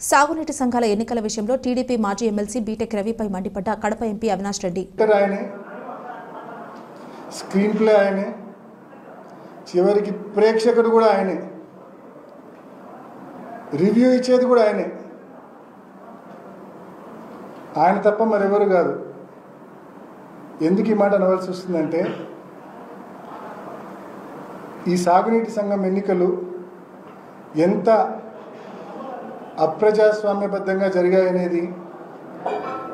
సాగునీటి సంఘాల ఎన్నికల విషయంలో టీడీపీ మాజీ ఎమ్మెల్సీ బీటెక్ రవిపై మండిపడ్డ Kadapa MP Avinash Reddy. Screen play ఆయనే, చివరికి ప్రేక్షకుడు కూడా ఆయనే, రివ్యూ ఇచ్చేది కూడా ఆయనే. ఆయన తప్ప మరెవరు కాదు. ఎందుకు ఈ మాట అనవలసి వస్తుందంటే, ఈ సాగునీటి సంఘం ఎన్నికలు ఎంత అప్రజాస్వామ్యబద్ధంగా జరిగాయనేది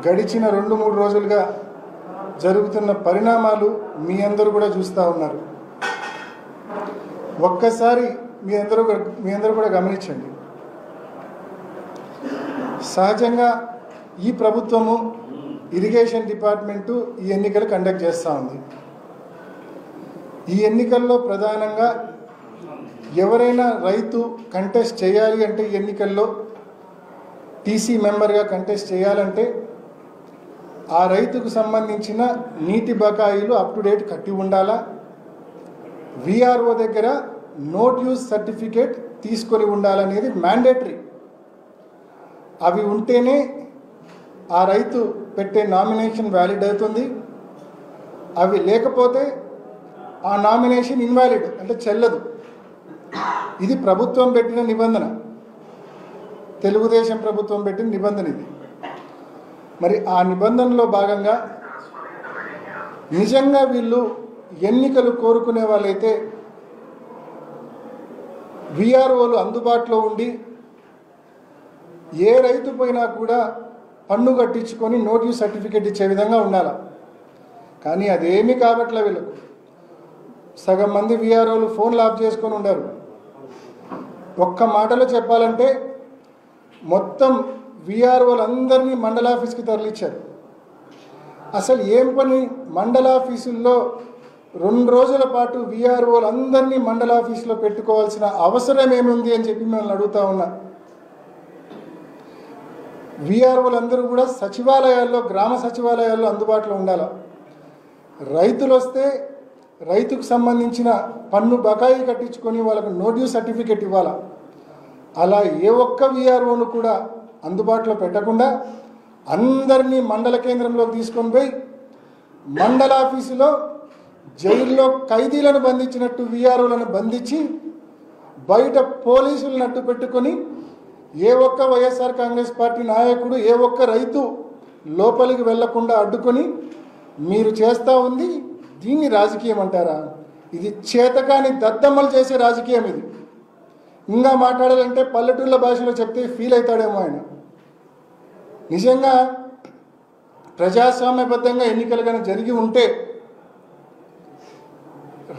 గడిచిన 2-3 రోజులుగా జరుగుతున్న పరిణామాలు మీ అందరూ కూడా చూస్తూ ఉన్నారు. ఒక్కసారి మీ అందరూ కూడా గమనించండి. సహజంగా ఈ ప్రభుత్వము ఇరిగేషన్ డిపార్ట్మెంటు ఈ ఎన్నికలు కండక్ట్ చేస్తూ ఉంది. ఈ ఎన్నికల్లో ప్రధానంగా ఎవరైనా రైతు కంటెస్ట్ చేయాలి అంటే, ఈ ఎన్నికల్లో టీసీ మెంబర్గా కంటెస్ట్ చేయాలంటే ఆ రైతుకు సంబంధించిన నీటి బకాయిలు అప్ టు డేట్ కట్టి ఉండాలా, విఆర్ఓ దగ్గర నోట్ యూజ్ సర్టిఫికేట్ తీసుకొని ఉండాలనేది మ్యాండేటరీ. అవి ఉంటేనే ఆ రైతు పెట్టే నామినేషన్ వ్యాలిడ్ అవుతుంది. అవి లేకపోతే ఆ నామినేషన్ ఇన్వాలిడ్, అంటే చెల్లదు. ఇది ప్రభుత్వం పెట్టిన నిబంధన, తెలుగుదేశం ప్రభుత్వం పెట్టిన నిబంధన ఇది. మరి ఆ నిబంధనలో భాగంగా నిజంగా వీళ్ళు ఎన్నికలు కోరుకునే వాళ్ళైతే విఆర్ఓలు అందుబాటులో ఉండి ఏ రైతు పోయినా కూడా పన్ను కట్టించుకొని నోటీస్ సర్టిఫికేట్ ఇచ్చే విధంగా ఉండాలి. కానీ అదేమీ కాబట్లే వీళ్ళకు. సగం మంది విఆర్ఓలు ఫోన్లు ఆఫ్ చేసుకొని ఉండారు. ఒక్క మాటలో చెప్పాలంటే మొత్తం విఆర్ఓలందరినీ మండల ఆఫీస్కి తరలించారు. అసలు ఏం పని, మండల ఆఫీసుల్లో 2 రోజుల పాటు విఆర్ఓలందరినీ మండల ఆఫీసులో పెట్టుకోవాల్సిన అవసరం ఏముంది అని చెప్పి మిమ్మల్ని అడుగుతా ఉన్నా. విఆర్ఓలందరూ కూడా సచివాలయాల్లో, గ్రామ సచివాలయాల్లో అందుబాటులో ఉండాలి. రైతులు వస్తే రైతుకు సంబంధించిన పన్ను బకాయి కట్టించుకొని వాళ్ళకు నోటీస్ సర్టిఫికేట్ ఇవ్వాలి. అలా ఏ ఒక్క విఆర్ఓను కూడా అందుబాటులో పెట్టకుండా అందరినీ మండల కేంద్రంలోకి తీసుకొని పోయి మండల ఆఫీసులో జైల్లో ఖైదీలను బంధించినట్టు విఆర్ఓలను బంధించి బయట పోలీసులను అడ్డు పెట్టుకొని ఏ ఒక్క వైఎస్ఆర్ కాంగ్రెస్ పార్టీ నాయకుడు, ఏ ఒక్క రైతు లోపలికి వెళ్లకుండా అడ్డుకొని మీరు చేస్తూ ఉంది. దీన్ని రాజకీయం అంటారా? ఇది చేతకాని దద్దమ్మలు చేసే రాజకీయం ఇది. ఇంకా మాట్లాడాలంటే పల్లెటూళ్ళ భాషలో చెప్తే ఫీల్ అవుతాడేమో ఆయన. నిజంగా ప్రజాస్వామ్యబద్ధంగా ఎన్నికలు కానీ జరిగి ఉంటే,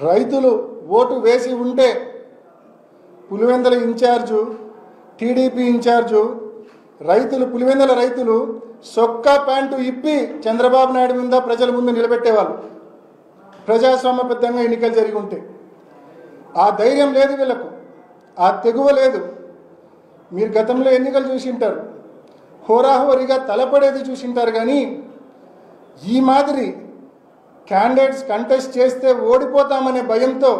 రైతులు ఓటు వేసి ఉంటే, Pulivendula in charge, TDP in charge Pulivendula రైతులు సొక్కా ప్యాంటు ఇప్పి చంద్రబాబు నాయుడు మీద ప్రజల ముందు నిలబెట్టేవాళ్ళు. ప్రజాస్వామ్యబద్ధంగా ఎన్నికలు జరిగి ఉంటే. ఆ ధైర్యం లేదు వీళ్ళకు, ఆ తెగువ లేదు. మీరు గతంలో ఎన్నికలు చూసింటారు, హోరాహోరీగా తలపడేది చూసింటారు. కానీ ఈ మాదిరి క్యాండిడేట్స్ కంటెస్ట్ చేస్తే ఓడిపోతామనే భయంతో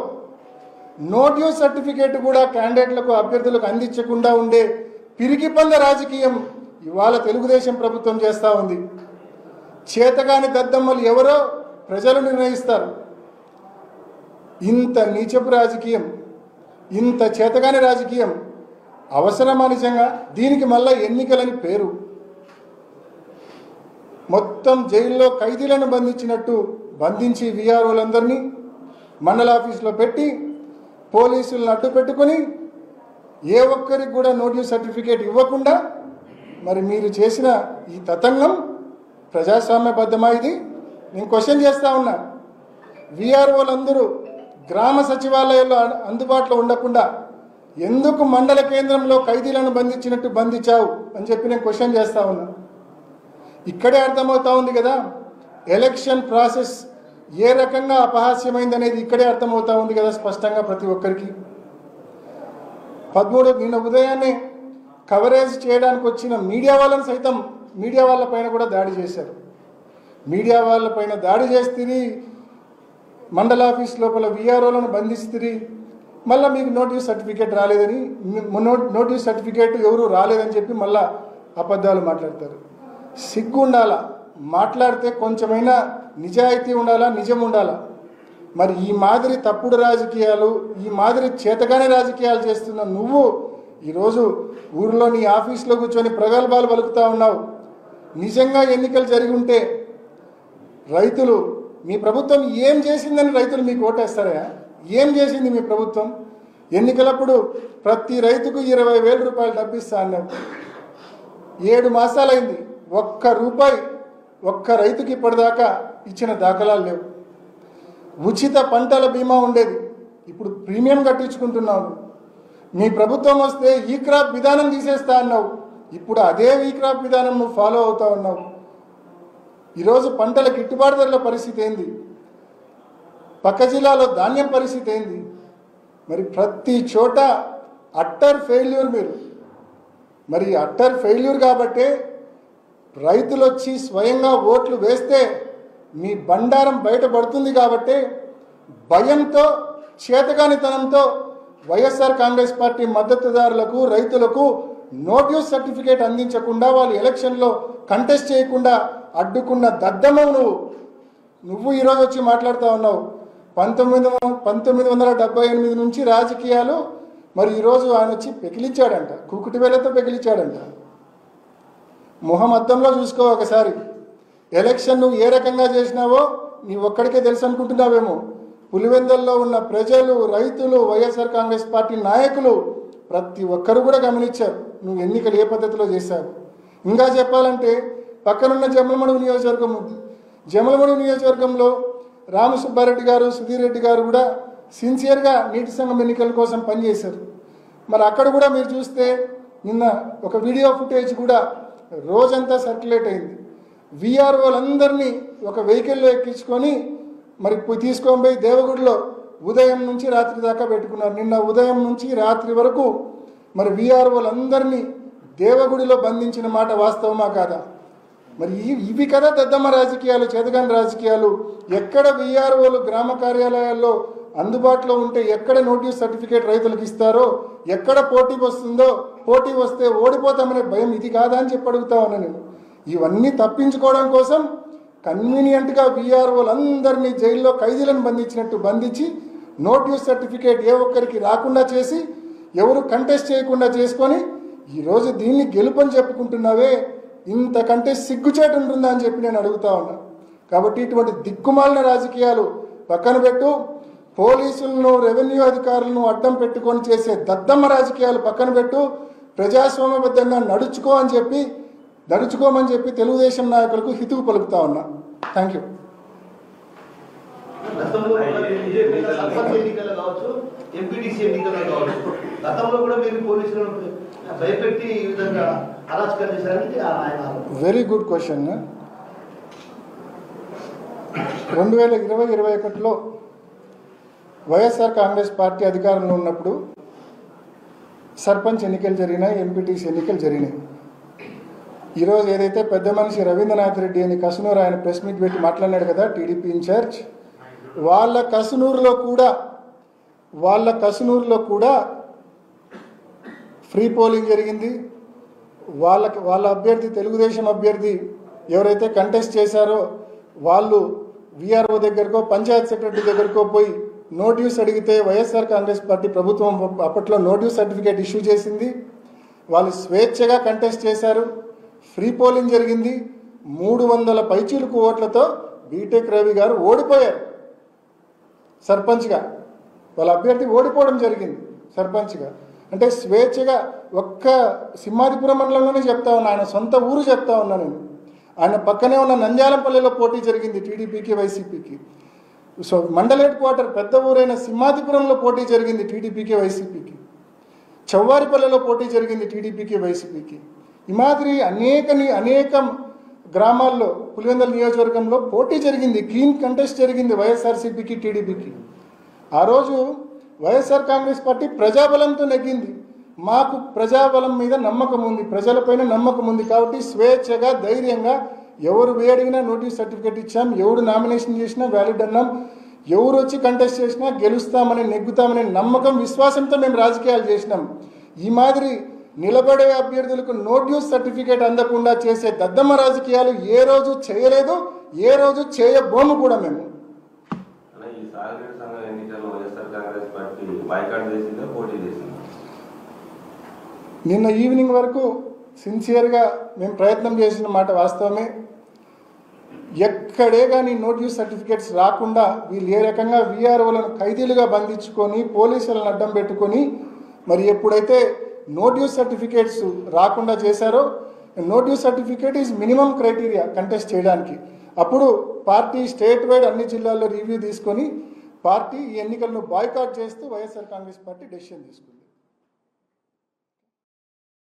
నోటీస్ సర్టిఫికేట్ కూడా క్యాండిడేట్లకు, అభ్యర్థులకు అందించకుండా ఉండే పిరికి పంద రాజకీయం ఇవాళ తెలుగుదేశం ప్రభుత్వం చేస్తూ ఉంది. చేతగాని దద్దమ్మలు ఎవరో ప్రజలు నిర్ణయిస్తారు. ఇంత నీచపు రాజకీయం, ఇంత చేతగాని రాజకీయం అవసరమా నిజంగా? దీనికి మళ్ళా ఎన్నికలని పేరు. మొత్తం జైల్లో ఖైదీలను బంధించినట్టు బంధించి విఆర్ఓలందరినీ మండల ఆఫీసులో పెట్టి పోలీసులను అడ్డు పెట్టుకొని ఏ ఒక్కరికి కూడా నోటీస్ సర్టిఫికేట్ ఇవ్వకుండా మరి మీరు చేసిన ఈ తతంగం ప్రజాస్వామ్యబద్ధమా? ఇది నేను క్వశ్చన్ చేస్తూ ఉన్నా. విఆర్ఓలందరూ గ్రామ సచివాలయాల్లో అందుబాటులో ఉండకుండా ఎందుకు మండల కేంద్రంలో ఖైదీలను బంధించినట్టు బంధించావు అని చెప్పి నేను క్వశ్చన్ చేస్తూ ఉన్నా. ఇక్కడే అర్థమవుతా ఉంది కదా ఎలక్షన్ ప్రాసెస్ ఏ రకంగా అపహాస్యమైంది అనేది. ఇక్కడే అర్థమవుతా ఉంది కదా స్పష్టంగా ప్రతి ఒక్కరికి. 13 నిన్న ఉదయాన్నే కవరేజ్ చేయడానికి వచ్చిన మీడియా వాళ్ళని సైతం మీడియా వాళ్ళపైన కూడా దాడి చేశారు. మీడియా వాళ్ళపైన దాడి చేస్తే మండల ఆఫీస్ లోపల విఆర్ఓలను బంధిస్తుంది. మళ్ళీ మీకు నోటీస్ సర్టిఫికేట్ రాలేదని, నోటీస్ సర్టిఫికేట్ ఎవరు రాలేదని చెప్పి మళ్ళీ అబద్ధాలు మాట్లాడతారు. సిగ్గు ఉండాలా, మాట్లాడితే కొంచెమైనా నిజాయితీ ఉండాలా, నిజం ఉండాలా. మరి ఈ మాదిరి తప్పుడు రాజకీయాలు, ఈ మాదిరి చేతగానే రాజకీయాలు చేస్తున్న నువ్వు ఈరోజు ఊరిలో నీ ఆఫీస్లో కూర్చొని ప్రగల్భాలు పలుకుతూ ఉన్నావు. నిజంగా ఎన్నికలు జరిగి ఉంటే రైతులు, మీ ప్రభుత్వం ఏం చేసిందని రైతులు మీకు ఓటేస్తారా? ఏం చేసింది మీ ప్రభుత్వం? ఎన్నికలప్పుడు ప్రతి రైతుకు 20,000 రూపాయలు డబ్బిస్తా అన్నారు. 7 మాసాలైంది, ఒక్క రూపాయి ఒక్క రైతుకి ఇప్పటిదాకా ఇచ్చిన దాఖలాలు లేవు. ఉచిత పంటల బీమా ఉండేది, ఇప్పుడు ప్రీమియం కట్టించుకుంటున్నావు. మీ ప్రభుత్వం వస్తే ఈ క్రాప్ విధానం తీసేస్తా అన్నావు, ఇప్పుడు అదే ఈ క్రాప్ విధానం నువ్వు ఫాలో అవుతా ఉన్నావు. ఈరోజు పంటల గిట్టుబాటు ధరల పరిస్థితి ఏంది? పక్క జిల్లాలో ధాన్యం పరిస్థితి ఏంది? మరి ప్రతి చోట అట్టర్ ఫెయిల్యూర్ మీరు. మరి అట్టర్ ఫెయిల్యూర్ కాబట్టే రైతులు వచ్చి స్వయంగా ఓట్లు వేస్తే మీ బండారం బయటపడుతుంది. కాబట్టి భయంతో, చేతగానితనంతో వైఎస్ఆర్ కాంగ్రెస్ పార్టీ మద్దతుదారులకు, రైతులకు నోటీస్ సర్టిఫికేట్ అందించకుండా, వాళ్ళు ఎలక్షన్లో కంటెస్ట్ చేయకుండా అడ్డుకున్న దద్దమ్మవు నువ్వు ఈరోజు వచ్చి మాట్లాడుతూ ఉన్నావు. 1978 నుంచి రాజకీయాలు. మరి ఈరోజు ఆయన వచ్చి పెకిలిచ్చాడంట, కుకుటి వేలతో పెకిలిచ్చాడంట. మొహం అద్దంలో చూసుకో ఒకసారి. ఎలక్షన్ నువ్వు ఏ రకంగా చేసినావో నీ ఒక్కడికే తెలుసు అనుకుంటున్నావేమో. పులివెందల్లో ఉన్న ప్రజలు, రైతులు, వైఎస్ఆర్ కాంగ్రెస్ పార్టీ నాయకులు ప్రతి ఒక్కరు కూడా గమనించారు నువ్వు ఎన్నికలు ఏ పద్ధతిలో చేశావు. ఇంకా చెప్పాలంటే పక్కనున్న జమలమడుగు నియోజకవర్గం ఉంది. జమలమడుగు నియోజకవర్గంలో రామసుబ్బారెడ్డి గారు, సుధీర్ రెడ్డి గారు కూడా సిన్సియర్గా నీటి సంఘం ఎన్నికల కోసం పనిచేశారు. మరి అక్కడ కూడా మీరు చూస్తే నిన్న ఒక వీడియో ఫుటేజ్ కూడా రోజంతా సర్క్యులేట్ అయింది. వీఆర్ఓలందరినీ ఒక వెహికల్లో ఎక్కించుకొని మరి తీసుకొని పోయి దేవగుడిలో ఉదయం నుంచి రాత్రి దాకా పెట్టుకున్నారు. నిన్న ఉదయం నుంచి రాత్రి వరకు మరి వీఆర్ఓలందరినీ దేవగుడిలో బంధించిన మాట వాస్తవమా కాదా? మరి ఇవి కదా దద్దమ్మ రాజకీయాలు, చేతగాని రాజకీయాలు. ఎక్కడ వీఆర్ఓలు గ్రామ కార్యాలయాల్లో అందుబాటులో ఉంటే ఎక్కడ నోటీస్ సర్టిఫికేట్ రైతులకు ఇస్తారో, ఎక్కడ పోటీ వస్తుందో, పోటీ వస్తే ఓడిపోతామనే భయం ఇది కాదా అని చెప్పి అడుగుతా ఉన్నా నేను. ఇవన్నీ తప్పించుకోవడం కోసం కన్వీనియంట్గా వీఆర్ఓలందరినీ జైల్లో ఖైదీలను బంధించినట్టు బంధించి నోటీస్ సర్టిఫికేట్ ఏ ఒక్కరికి రాకుండా చేసి, ఎవరు కంటెస్ట్ చేయకుండా చేసుకొని ఈరోజు దీన్ని గెలుపని చెప్పుకుంటున్నావే, ఇంతకంటే సిగ్గుచేటు ఉంటుందా అని చెప్పి నేను అడుగుతా ఉన్నా. కాబట్టి ఇటువంటి దిక్కుమాలిన రాజకీయాలు పక్కన పెట్టు. పోలీసులను, రెవెన్యూ అధికారులను అడ్డం పెట్టుకొని చేసే దద్దమ్మ రాజకీయాలు పక్కన పెట్టు. ప్రజాస్వామ్యబద్ధంగా నడుచుకోమని చెప్పి తెలుగుదేశం నాయకులకు హితువు పలుకుతా ఉన్నా. Thank you. ఎంపీటీసీ ఎన్నికల్లో కావచ్చు, గతంలో కూడా మీరు పోలీసులను భయపెట్టి ఈ విధంగా అరాచకాలు చేశారని ఆయన. Very good question. 2020-21లో వైఎస్ఆర్ కాంగ్రెస్ పార్టీ అధికారంలో ఉన్నప్పుడు సర్పంచ్ ఎన్నికలు జరిగినాయి, ఎంపీటీసీ ఎన్నికలు జరిగినాయి. ఈరోజు ఏదైతే పెద్ద మనిషి రవీంద్రనాథ్ రెడ్డి అని కసునూరు ఆయన ప్రెస్ మీట్ పెట్టి మాట్లాడినాడు కదా, టీడీపీ ఇన్ఛార్జ్, వాళ్ళ కసునూరులో కూడా ఫ్రీ పోలింగ్ జరిగింది. వాళ్ళ అభ్యర్థి, తెలుగుదేశం అభ్యర్థి ఎవరైతే కంటెస్ట్ చేశారో వాళ్ళు వీఆర్ఓ దగ్గరకో, పంచాయత్ సెక్రటరీ దగ్గరకో పోయి నోటీస్ అడిగితే వైఎస్ఆర్ కాంగ్రెస్ పార్టీ ప్రభుత్వం అప్పట్లో నోటీస్ సర్టిఫికేట్ ఇష్యూ చేసింది. వాళ్ళు స్వేచ్ఛగా కంటెస్ట్ చేశారు, ఫ్రీ పోలింగ్ జరిగింది. 300 పైచీలకు ఓట్లతో బీటెక్ రవి గారు ఓడిపోయారు సర్పంచ్గా. వాళ్ళ అభ్యర్థి ఓడిపోవడం జరిగింది సర్పంచ్గా. అంటే స్వేచ్ఛగా ఒక్క సింహాదిపురం మండలంలోనే చెప్తా ఉన్నా, ఆయన సొంత ఊరు చెప్తా ఉన్నా నేను. ఆయన పక్కనే ఉన్న నంద్యాలంపల్లిలో పోటీ జరిగింది టీడీపీకి, వైసీపీకి. సో మండల్ హెడ్ క్వార్టర్ పెద్ద ఊరైన సింహాదిపురంలో పోటీ జరిగింది టీడీపీకి, వైసీపీకి. చౌవారిపల్లిలో పోటీ జరిగింది టీడీపీకి, వైసీపీకి. ఈ మాదిరి అనేక గ్రామాల్లో పులివెందుల నియోజకవర్గంలో పోటీ జరిగింది, క్లీన్ కంటెస్ట్ జరిగింది వైఎస్ఆర్సీపీకి, టీడీపీకి. ఆ రోజు వైఎస్ఆర్ కాంగ్రెస్ పార్టీ ప్రజాబలంతో నెగ్గింది. మాకు ప్రజాబలం మీద నమ్మకం ఉంది, ప్రజలపైన నమ్మకం ఉంది. కాబట్టి స్వేచ్ఛగా, ధైర్యంగా ఎవరు అడిగినా నోటీస్ సర్టిఫికేట్ ఇచ్చాం, ఎవడు నామినేషన్ చేసినా వ్యాలిడ్ అన్నాం. ఎవరు వచ్చి కంటెస్ట్ చేసినా గెలుస్తామని నెగ్గుతామనే నమ్మకం విశ్వాసంతో మేము రాజకీయాలు చేసినాం. ఈ మాదిరి నిలబడే అభ్యర్థులకు నో డ్యూస్ సర్టిఫికేట్ అందకుండా చేసే దద్దమ్మ రాజకీయాలు ఏ రోజు చేయలేదు, ఏ రోజు చేయబోము కూడా మేము. నిన్న ఈవినింగ్ వరకు సిన్సియర్గా మేము ప్రయత్నం చేసిన మాట వాస్తవమే. ఎక్కడే కానీ నోటీస్ సర్టిఫికేట్స్ రాకుండా వీళ్ళు ఏ రకంగా వీఆర్ఓలను ఖైదీలుగా బంధించుకొని పోలీసులను అడ్డం పెట్టుకొని మరి ఎప్పుడైతే నోటీస్ సర్టిఫికేట్స్ రాకుండా చేశారో, notice certificate is minimum criteria contest చేయడానికి. అప్పుడు పార్టీ స్టేట్ వైడ్ అన్ని జిల్లాల్లో రివ్యూ తీసుకొని పార్టీ ఈ ఎన్నికలను బాయ్కాట్ చేస్తూ వైఎస్ఆర్ కాంగ్రెస్ పార్టీ డెసిషన్ తీసుకుంది.